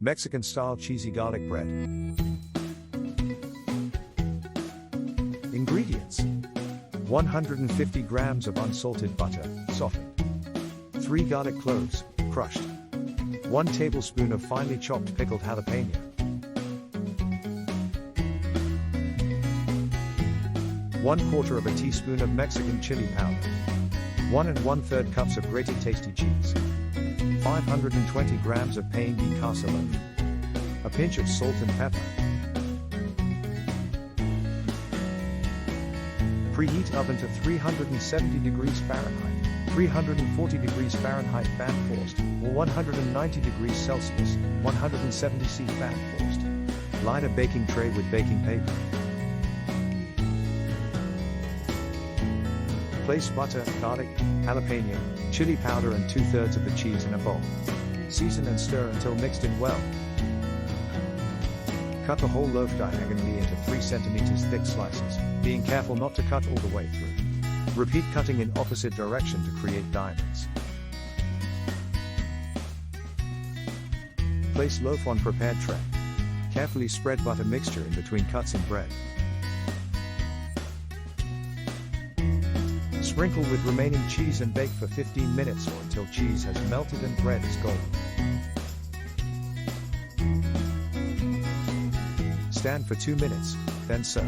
Mexican-style cheesy garlic bread. Ingredients: 150 grams of unsalted butter, softened. 3 garlic cloves, crushed. 1 tablespoon of finely chopped pickled jalapeno. 1/4 of a teaspoon of Mexican chili powder. 1 1/3 cups of grated tasty cheese. 520 grams of pain de casa loaf. A pinch of salt and pepper. Preheat oven to 370 degrees Fahrenheit, 340 degrees Fahrenheit fan forced, or 190 degrees Celsius, 170 C fan forced. Line a baking tray with baking paper. Place butter, garlic, jalapeno, chili powder and 2/3 of the cheese in a bowl. Season and stir until mixed in well. Cut the whole loaf diagonally into 3 cm thick slices, being careful not to cut all the way through. Repeat cutting in opposite direction to create diamonds. Place loaf on prepared tray. Carefully spread butter mixture in between cuts in bread. Sprinkle with remaining cheese and bake for 15 minutes or until cheese has melted and bread is golden. Stand for 2 minutes, then serve.